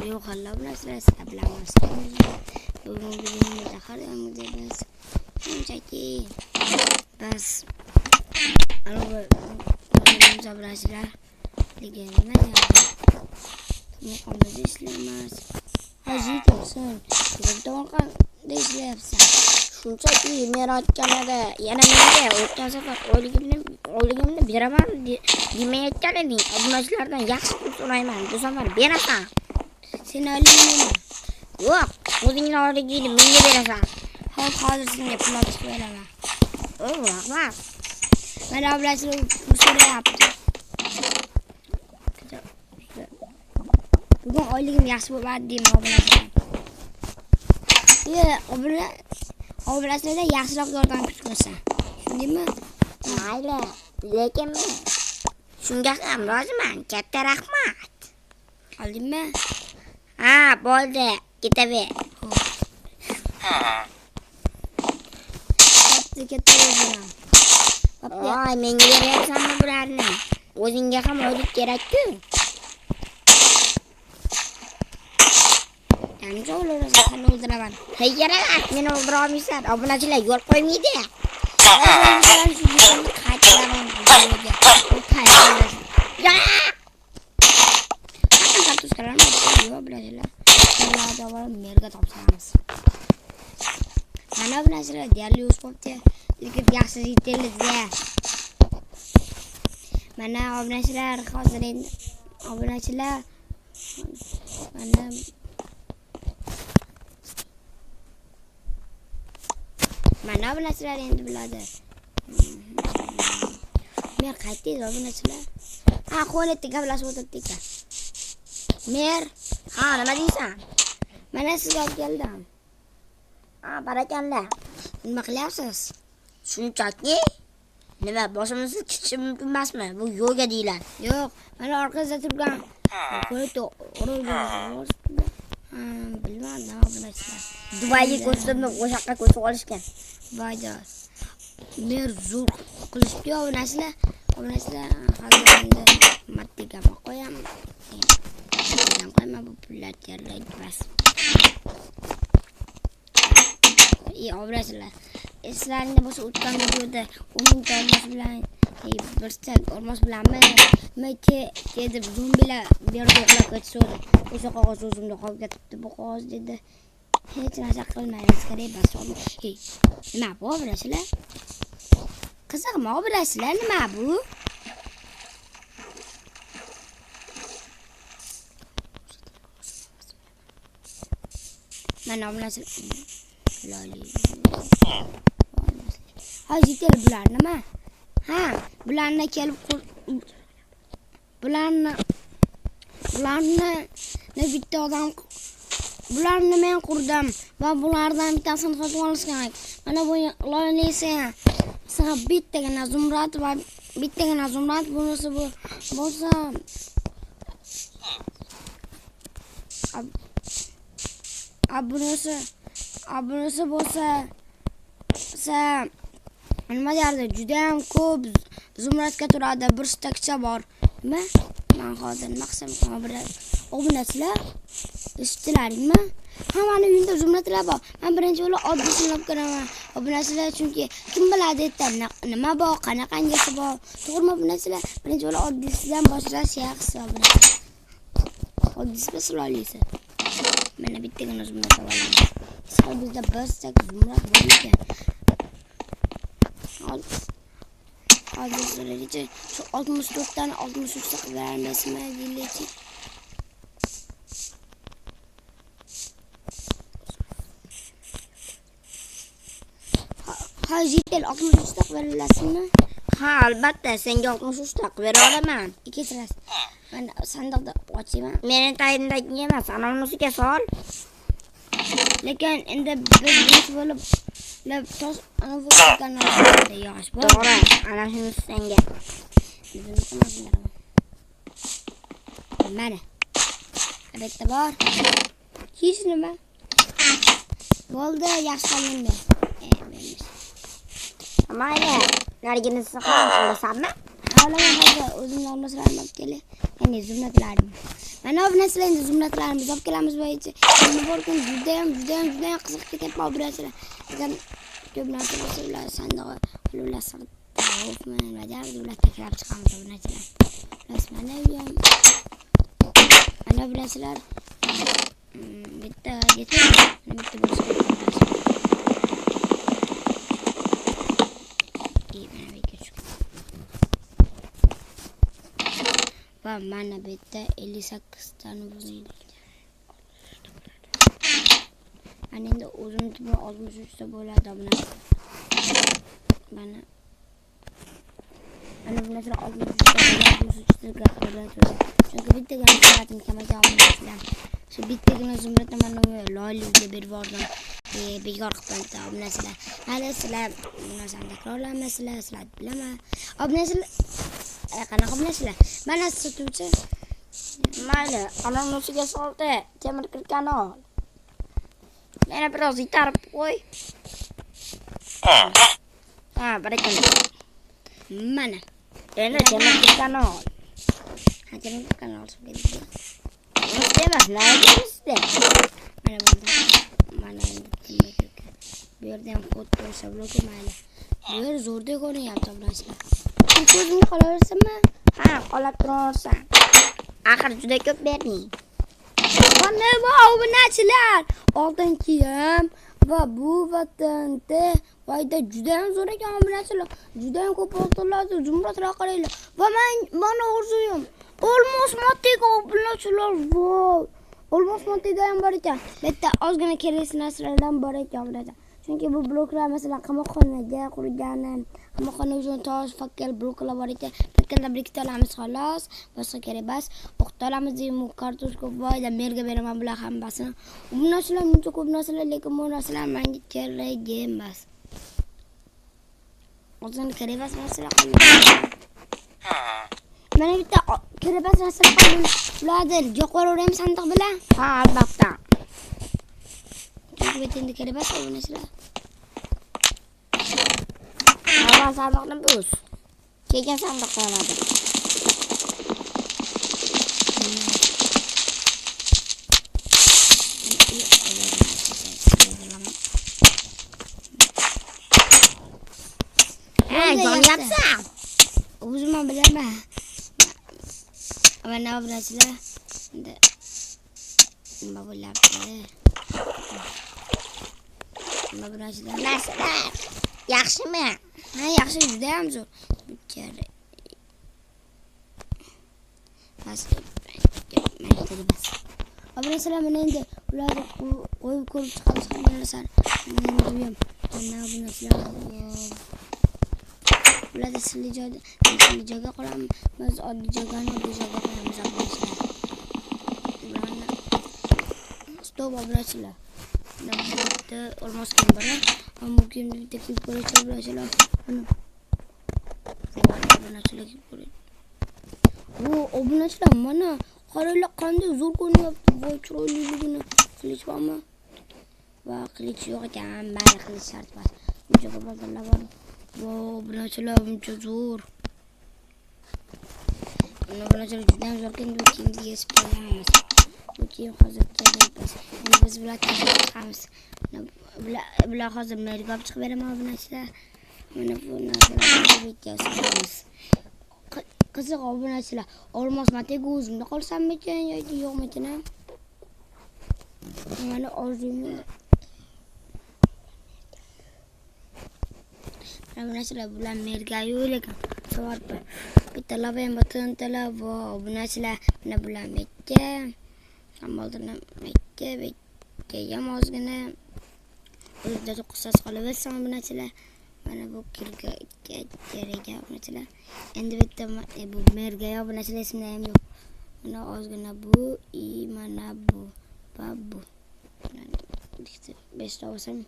Yo'q, halla bilasizlar, sizlar bilamazsizlar. Bugungi videomizda har doimgidek biz shunchaki bas albatta bilasizlar. Lekin nima deyapti? Muqomda ishlaymiz. Hozir tursin. To'g'ri ishlayapsan. Shunchaki men aytganida yana menga o'tgan safar oyligimni beraman demayotgan eding. Obunachilardan yaxshi pul so'rayman. Bu safar berasan. Sen oyligingni yo'q, o'zingning oyligingni menga berasan. Hozir senga pul olib beraman. Rahmat. Mana bilasizlar pul so'rayapti. Bugun oyligim yaxshi bo'ladi deyman obunachilar. Obunachilarga yaxshiroq yordam ko'rsa. Shundaymi? Mayli, lekin men shunga ham roziman. Katta rahmat. Oldingmi? Ha, bo'ldi. Ketaver. Katta bo'ldim. Voy, menga beryapsanmi bularni? O'zingga ham oylik kerak-ku. Qancha o'lirasan, seni o'ldiraman. Hayyaralar, meni o'ldira olmaysan. Obunachilar yo'l qo'ymaydi. Merga topsangiz. Mana bunachilar deyarli o'z bo'pti. Lekin yaxshi yetilizga. Mana obunachilar hozir endi obunachilar mana obunachilar endi biladi. Men qaytdingiz obunachilar? Ha, xo'latda gaplashib o'tirdik. Mer, ha, nima deysan? Mana sizga keldim. Ha, barakallah. Nima qilyapsiz? Shunchaki nima boshimizni chiqishi mumkin emasmi? Bu yoga deyiladi. Yo'q, mana orqada turgan xo'latda o'ralgan. Bilmadim obunachilar. Dubayga ko'chdim, o'sha yoqqa ko'chib olishgan. Voyda. Mer zo'r qilishdi obunachilar. Obunachilar hozir endi mattiga qo'yaman. Qo'yma bu pullar kerak emas. Obunachilar. Sizlarning bo'lsa o'tgan videoda 10 ta olmos bilan bir stak olmos bilanmi? Deb zombilar berdi uxlab ketishdi. O'sha qog'oz o'zimda qolib ketibdi. Bu qog'oz dedi. Hech narsa qilmaymiz kerak bas olib. Nima bu obunachilar? Qiziqmi obunachilar nima bu? Mana obunachilar. Hozir bular nima? Ha, bularni kelib bularni bitta odam bularni men qurdim va bulardan bittasini sotib olish kerak. Mana bu loyni esa bittagina zumrad va bittagina zumrad bunisi bu bo'lsa bunisi bo'lsa nima derdi? Juda ham ko'p zumradga turadi. Bir stakcha bor. Nima? Men hozir nima qilsam obunachilar eshitdilaringmi? Hammani uyida zumradlar bor. Men birinchi bo'lib oddiy sinab ko'raman. Obunachilar chunki kim biladi nima bor, qanaqangisi bor. To'g'rimi obunachilar? Birinchi bo'lib oddiysidan boshlash yaxshi obunachilar. Oddiysi bilan mana bittagina zumrad olaman. Bizda bir stak zumrad bor ekan. Hozir sizlarga shu 64 tani 63 ta qilganimizmi deylik. Hozir 63 ta berillasizmi? Ha, albatta, senga 63 ta bera olaman. Kechirasiz. Men sandiqda ochayman. Meni tayinlagi emas, anonsiga sol. Lekin endi biz bo'lib tos ana yosh bor. To'g'ri, ana shuni senga. Mana. Albatta bor. Hech nima. Bo'ldi, yaxshi qilindi. Mayli, narginisi ham olasanmi? Olaman hozir o'zimni olmasam olib kelay. Ya'ni zumratlarim. Mana bu narsalar endi zumratlarimiz olib kelamiz bo'yicha. Endi bir kun judayam qiziq ketyapti obunachilar. Agar ko'p narsa bo'lsa ular sandig'i ular sirtda ular takror chiqamiz obunachilar. Mana bu ham mana bu narsalar bitta va mana bitta 58 tani buzildi. Mana endi o'zimniki bilan 63 ta bo'ladi buni. Mana bu narsa 63 ta bo'ladi. Chunki bittaga nisbatim kamaga olmayman. Shu bittagina zumratni mana loylikga berib yubordim. Bekor qilib qo'ydim obunachilar. Hali sizlar bu narsani takrorlamasizlar, sizlar bilaman. Obunachilar qanaqa obunachilar? Mana sotuvchi. Mayli, onamni ustiga soldi. Temir kirgani ol. Meni biroz itarib qo'y. Barakallah. Mana. Endi temir kirgani ol. Temir kirgani ol. Emas, nayimizda. Mana endi temir kirgan. Bu yerda ham xuddi o'sha bloki mayli. Bu yer zo'rdek ko'rinyapti obunachilar. Ko'zimga qolaversinmi? Qolib turaversan. Axir juda ko'p berding. Mana bu obunachilar, oldingi ham va bu vatanda foyda juda ham zo'r ekan obunachilar. Juda ham ko'p oltinlarni zumratlar qaranglar. Va mana orzuyim. Olmos motiga obunachilar. Voy. Olmos motiga ham bor ekan. Bitta ozgina kerak narsalardan bor ekan obunachilar. Chunki bu bloklar masalan qamoqxonaga qurgani, qamoqxona uchun tosh, fakkal bloklar bor ekan. Fakkanda birikta olamiz xolos, boshqa kerak emas. O'qita olamiz deymi, kartoshka voyda merga beraman bular hammasini. Bu narsalar muncha ko'p narsalar, lekin bu narsalar menga kerak emas. O'zini kerak emas narsalar qoldi. Mana bitta kerak emas narsalar qoldi. Ularni yo'qoraveramiz sandiq bilan. Albatta. Endi kerak emas obunachilar. Sandiqni buz. Keyin sandiq qo'yiladi. Yapsam. O'zim bilaman. Mana obunachilar. Endi nima bo'lyapti? Nima bo'lyapti? Narsalar. Yaxshimi? Yaxshi, juda ham zo'r. Bu kerak. Obunachilar mana endi ularni qo'yib ko'rib chiqamiz hamma narsani. Endi bu ham obunachilar. Ularni sirli joyga qo'yamiz, oddiy joyga qo'yamiz obunachilar. Stop obunachilar. Bitta olmos ham bor. Mungkin bitta klip ko'rishga obunachilar. Obunachilar klip ko'ring. Obunachilar mana qaranglar qanday zo'r ko'rinyapti. Voy chiroyliligini qilich bormi? Va qilich yo'q ekan, mayli qilich shart emas. Buncha ko'p odamlar bor. Obunachilar buncha zo'r. Obunachilar juda ham zo'r ekan, bu kiyimga yesib qo'yamiz. Bu kiyim hozircha emas. Endi biz bularni chiqamiz. Bular hozir merga olib chiqib beraman obunachilar. Mana bu narsalarni videosi. Qiziq obunachilar, olmos matiga o'zimda qolsammikan yoki yo'qmikan? Mana orzumni. Obunachilar bular merga yo'lagan. Savol bitta lava ham botintalar va obunachilar mana bular mekka. Amoldini mekka ham ozgina. O'zida qisas qolaversin obunachilar. Mana bu kirga kerak obunachilar. Endi bitta bu merga obunachilar ismi ham yo'q. Mana ozgina bu, mana bu va bu. 5 ta bo'lsam,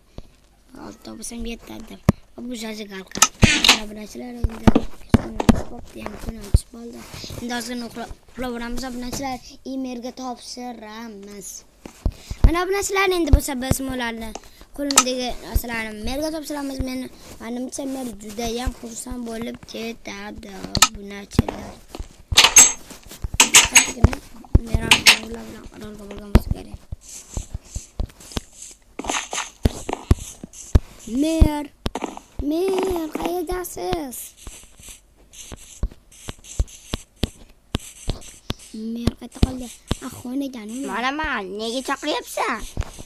6 ta bo'lsam yetadi. Bu jazigalka. Obunachilar endi sport ham kunimiz bo'ldi. Endi ozgina uxlaveramiz obunachilar. Merga topshiramiz. Mana obunachilar endi bo'lsa biz ularni qo'limdagi narsalarni merga topshiramiz. Menimcha mer juda ham xursand bo'lib ketadi obunachilar. qilasiz? Mer qayta qoldi. Xonajonim. Mana nega chaqiryapsan?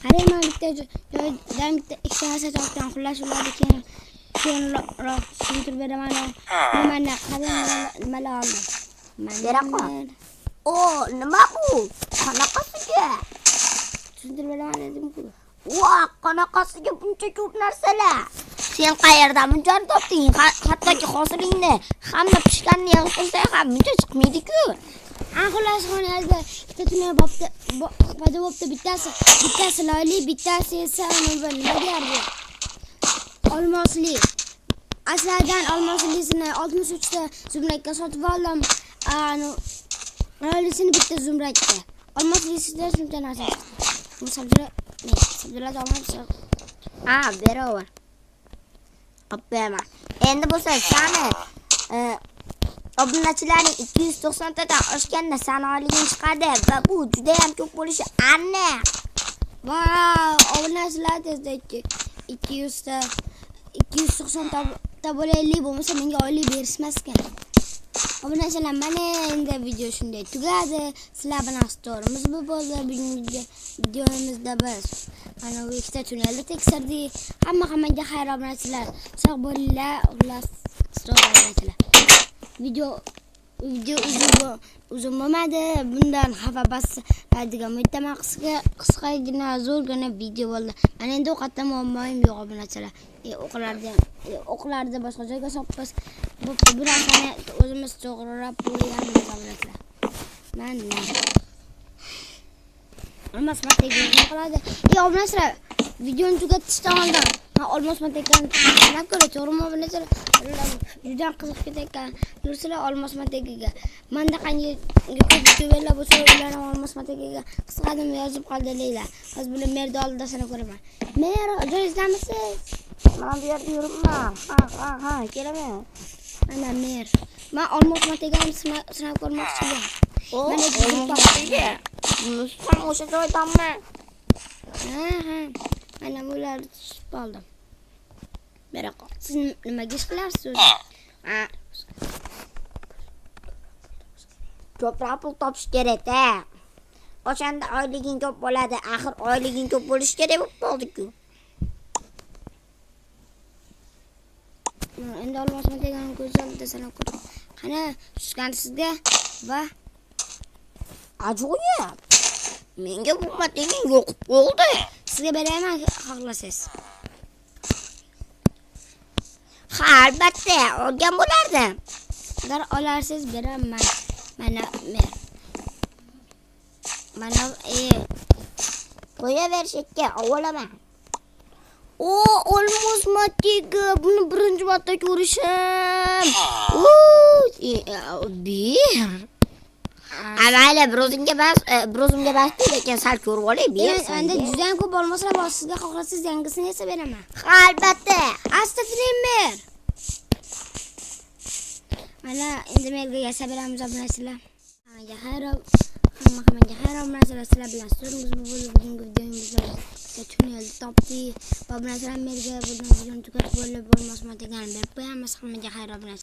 Qarayman bitta joydan bitta ikkita narsa topdim. Xullas ularni keyinroq tushuntirib beraman. Nimani nimalar oldim. Bera qol. O, nima bu? Qanaqasiga? Tushuntirib beraman dedim-ku. Voh, qanaqasiga buncha ko'p narsalar. Sen qayerdan bunchani topding? Hattoki hosilingni hamma pishganini yig'ib qo'ysang ham buncha chiqmaydi-ku. Xullas xonada bitta tunnel bo'pti, bittasi loyli, bittasi esa nima derdi? Olmosli. Aslidan olmoslisini 63 ta zumrakka sotib oldim. Loylisini bitta zumrakka. Olmoslisida shuncha narsa. Bu sabzilar olmasa. Beraver. Qopberaman. Endi bo'lsa sani obunachilarning 290 tadan oshganda sanoqliging chiqadi va bu juda ham ko'p bo'lishi aniq. Vau, obunachilar tezda 290 ta bo'laylik bo'lmasa menga oylik berishmas kerak. Obunachilar, mana endi video shunday tugadi. Sizlar bilan storimiz bu bo'ldi. Bugungi videomizda biz ana bu ikkita tunnelni tekshirdik. Hammaga xayr obunachilar. Sog' bo'linglar. Xullas, obunachilar. Video uzun bo'lmadi. Bundan xafa bo'ladigan umiddaman. Qisqagina, zo'rgina video bo'ldi. Mana endi ovqatda muammoim yo'q obunachilar. O'qlarda boshqa joyga sopmiz. Bo'pti, bu narsani o'zimiz to'g'rilab qo'yganmiz obunachilar. Mana. Olmos matekan qiladi. Obunachilar, videoni tugatishdan oldin olmos matekani sinab ko'ring, to'g'rimi obunachilar? Juda qiziq ketayotgan yursizlar olmos matekaga. Menda qanday YouTuberlar bo'lsa, ular ham olmos matekaga qisqadim yozib qoldilar. Hozir buni merda oldida sanab ko'raman. Mer, joyingizlamisiz? Mana bu yerda yuribman. Ha, kelaman. Mana mer. Men olmos matekani sinab ko'rmoqchiman. Mana bu paxtaga. Mustam o'sha joydanmi? Ha. Mana bular tushib qoldim. Beraqa. Siz nimaga ish qilarsiz? Ko'proq pul topish kerak-da. O'shanda oyliging ko'p bo'ladi. Axir oyliging ko'p bo'lish kerak bo'lib qoldi-ku. Endi olmos matekani ko'z oldida sanab ko'ring. Qani, tushgan sizga va ajoyib. Menga bu matekan yo'q bo'ldi. Sizga berayman xohlasangiz. Ha, albatta, olgan bo'lardim. Agar olarsiz beraman. Mana mer. Mana qo'yaver shekka, olaman. O, olmos matega, buni birinchi marta ko'rishim. Bir. Mayli, birozimga bas lekin sal ko'rib olay, ber. Endi juda ham ko'p olmoslar bor. Sizga xohlasangiz yangisini esa beraman. Albatta. Astagfirullah. Mana endi menga yasa beramiz obunachilar. Hammaga xayr obunachilar. Sizlar bilan so'ringiz bo'lib bugungi videomizda tunnelni topdik. Obunachilar menga bugun videoni tugatib bo'lib olmos matekani berib qo'yamiz. Hammaga xayr obunachilar.